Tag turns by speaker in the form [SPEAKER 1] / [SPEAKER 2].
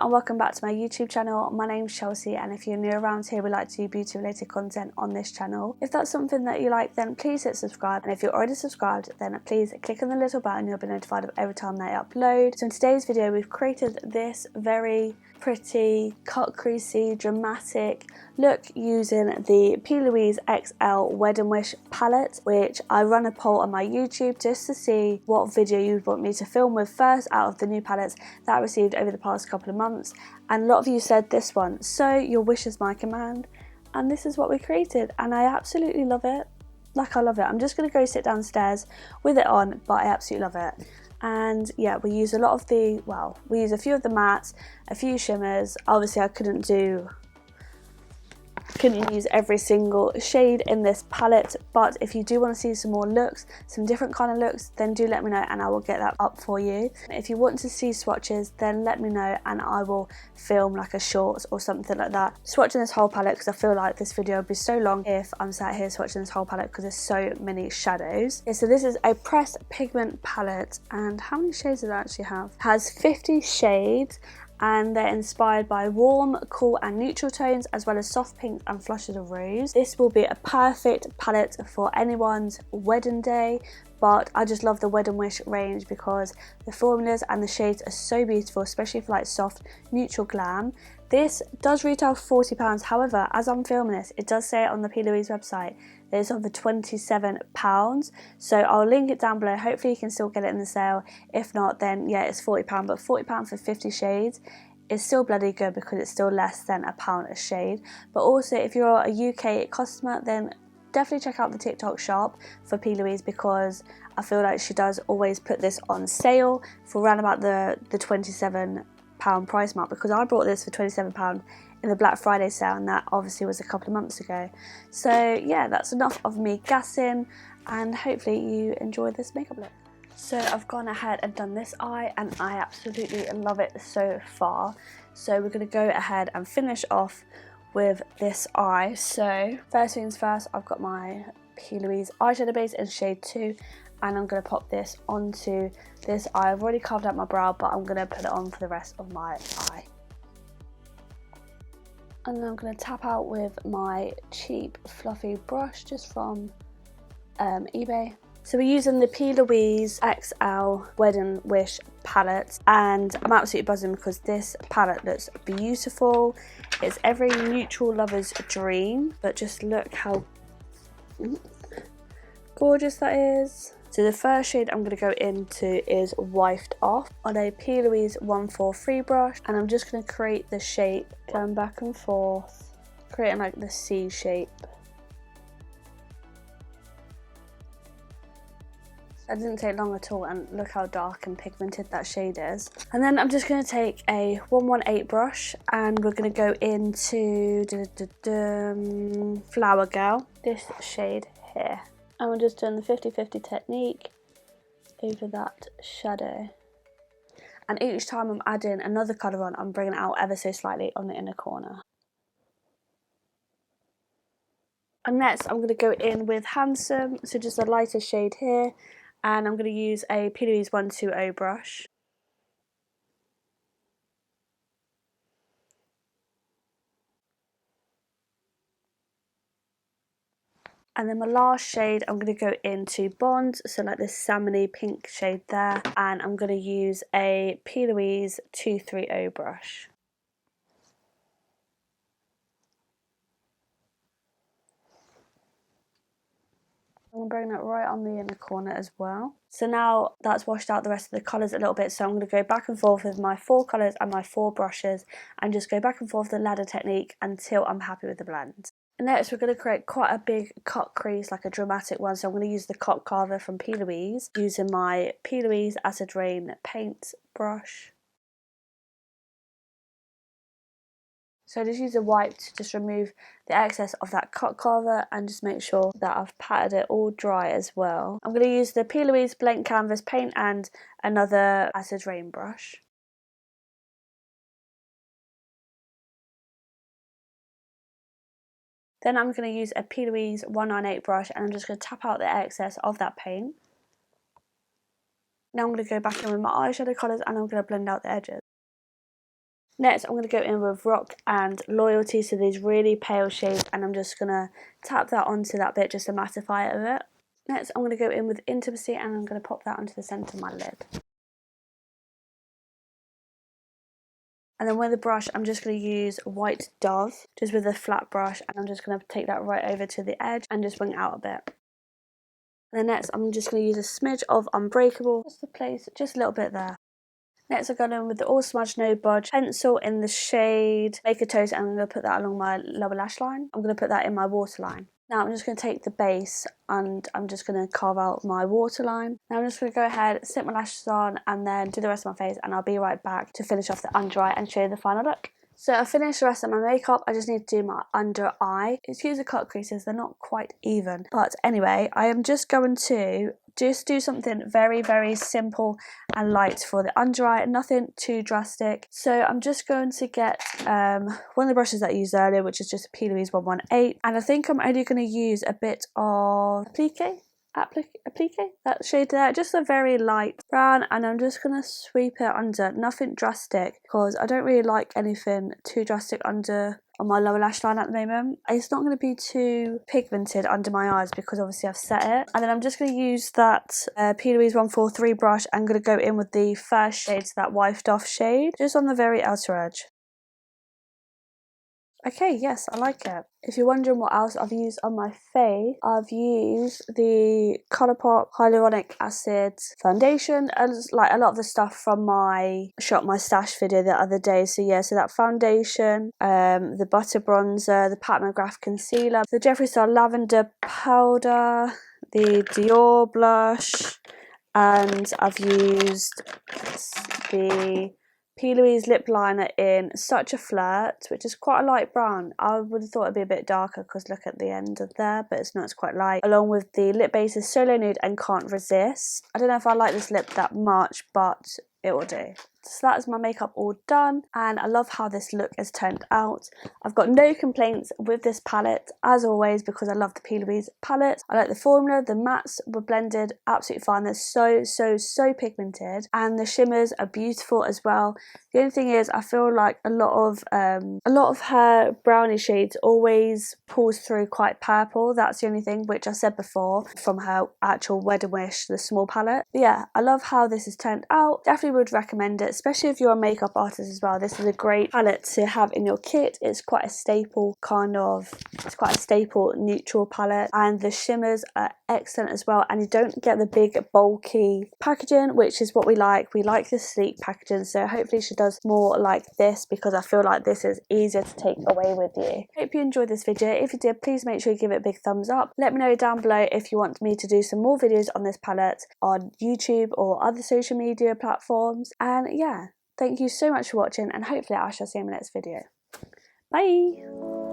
[SPEAKER 1] and welcome back to my YouTube channel. My name's Chelsea, and if you're new around here, we like to do beauty related content on this channel. If that's something that you like, then please hit subscribe, and if you're already subscribed, then please click on the little bell and you'll be notified of every time they upload. So in today's video, we've created this very pretty, cut creasy, dramatic look using the Plouise XL Wedding Wish palette, which I run a poll on my YouTube just to see what video you would want me to film with first out of the new palettes that I received over the past couple of months, and a lot of you said this one, so your wish is my command, and this is what we created, and I absolutely love it. Like, I love it. I'm just going to go sit downstairs with it on, but I absolutely love it. And yeah, we use a lot of the, well, we use a few of the mattes, a few shimmers. Obviously I couldn't use every single shade in this palette, but if you do want to see some more looks, some different kind of looks, then do let me know and I will get that up for you. If you want to see swatches, then let me know and I will film like a short or something like that swatching this whole palette, because I feel like this video would be so long if I'm sat here swatching this whole palette because there's so many shadows. Yeah, so this is a pressed pigment palette, and how many shades does it actually have? It has 50 shades, and they're inspired by warm, cool and neutral tones, as well as soft pinks and flushes of rose. This will be a perfect palette for anyone's wedding day, but I just love the Wedding Wish range because the formulas and the shades are so beautiful, especially for like soft, neutral glam. This does retail for £40, however, as I'm filming this, it does say it on the Plouise website that it's on for £27, so I'll link it down below. Hopefully you can still get it in the sale. If not, then yeah, it's £40, but £40 for 50 shades is still bloody good because it's still less than £1 a shade. But also, if you're a UK customer, then definitely check out the TikTok shop for Plouise, because I feel like she does always put this on sale for around about the £27 price mark, because I bought this for £27 in the Black Friday sale, and that obviously was a couple of months ago. So yeah, that's enough of me gassing, and hopefully you enjoy this makeup look. So I've gone ahead and done this eye, and I absolutely love it so far. So we're going to go ahead and finish off with this eye. So first things first, I've got my Plouise eyeshadow base in shade 2, and I'm going to pop this onto this eye. I've already carved out my brow, but I'm going to put it on for the rest of my eye. And then I'm going to tap out with my cheap fluffy brush just from eBay. So we're using the Plouise XL Wedding Wish palette, and I'm absolutely buzzing because this palette looks beautiful. It's every neutral lover's dream, but just look how gorgeous that is. So the first shade I'm going to go into is Wifed Off on a Plouise 143 brush, and I'm just going to create the shape, going back and forth, creating like the C shape. That didn't take long at all, and look how dark and pigmented that shade is. And then I'm just going to take a 118 brush, and we're going to go into Flower Girl, this shade here. And we're just doing the 50-50 technique over that shadow. And each time I'm adding another colour on, I'm bringing it out ever so slightly on the inner corner. And next I'm going to go in with Handsome, so just a lighter shade here. And I'm going to use a Plouise 120 brush. And then my last shade, I'm going to go into Bond, so like this salmony pink shade there. And I'm going to use a Plouise 230 brush. I'm going to bring that right on the inner corner as well. So now that's washed out the rest of the colours a little bit, so I'm going to go back and forth with my 4 colours and my 4 brushes, and just go back and forth the ladder technique until I'm happy with the blend. Next, we're going to create quite a big cut crease, like a dramatic one. So I'm going to use the cut carver from Plouise, using my Plouise Acid Rain paint brush. So I just use a wipe to just remove the excess of that cut carver and just make sure that I've patted it all dry as well. I'm going to use the Plouise Blank Canvas paint and another Acid Rain brush. Then I'm going to use a Plouise 198 brush, and I'm just going to tap out the excess of that paint. Now I'm going to go back in with my eyeshadow colours, and I'm going to blend out the edges. Next, I'm going to go in with Rock and Loyalty, so these really pale shades, and I'm just going to tap that onto that bit just to mattify it a bit. Next, I'm going to go in with Intimacy, and I'm going to pop that onto the centre of my lid. And then with the brush, I'm just going to use White Dove, just with a flat brush, and I'm just going to take that right over to the edge and just bring it out a bit. And then next, I'm just going to use a smidge of Unbreakable, just to place just a little bit there. Next, I've gone in with the All Smudge No Budge pencil in the shade Make a Toast, and I'm going to put that along my lower lash line. I'm going to put that in my waterline. Now I'm just going to take the base and I'm just going to carve out my waterline. Now I'm just going to go ahead, sit my lashes on, and then do the rest of my face, and I'll be right back to finish off the under eye and show you the final look. So I finished the rest of my makeup. I just need to do my under eye. Excuse the cut creases, they're not quite even. But anyway, I am just going to do something very, very simple and light for the under eye, nothing too drastic. So I'm just going to get one of the brushes that I used earlier, which is just a Plouise 118, and I think I'm only going to use a bit of applique, that shade there, just a very light brown, and I'm just going to sweep it under, nothing drastic, because I don't really like anything too drastic under on my lower lash line at the moment. It's not going to be too pigmented under my eyes because obviously I've set it. And then I'm just going to use that Plouise 143 brush. I'm going to go in with the first shade, so that Wifed Off shade, just on the very outer edge. Okay, yes, I like it. If you're wondering what else I've used on my face, I've used the Colourpop Hyaluronic Acid foundation, as like a lot of the stuff from my Shop My Stash video the other day. So yeah, so that foundation, the butter bronzer, the Pat McGrath concealer, the Jeffree Star lavender powder, the Dior blush, and I've used the Plouise lip liner in Such a Flirt, which is quite a light brown. I would have thought it'd be a bit darker because look at the end of there, but it's not, it's quite light. Along with the lip bases Solo Nude and Can't Resist. I don't know if I like this lip that much, but it will do. So that is my makeup all done, and I love how this look has turned out. I've got no complaints with this palette, as always, because I love the Plouise palette. I like the formula, the mattes were blended absolutely fine. They're so pigmented, and the shimmers are beautiful as well. The only thing is, I feel like a lot of her brownie shades always pulls through quite purple. That's the only thing, which I said before from her actual Wedding Wish, the small palette. But yeah, I love how this has turned out. Definitely would recommend it, especially if you're a makeup artist as well. This is a great palette to have in your kit. It's quite a staple neutral palette, and the shimmers are excellent as well, and you don't get the big bulky packaging, which is what we like. We like the sleek packaging, so hopefully she does more like this, because I feel like this is easier to take away with you. Hope you enjoyed this video. If you did, please make sure you give it a big thumbs up. Let me know down below if you want me to do some more videos on this palette on YouTube or other social media platforms. And yeah, thank you so much for watching, and hopefully I shall see you in my next video. Bye!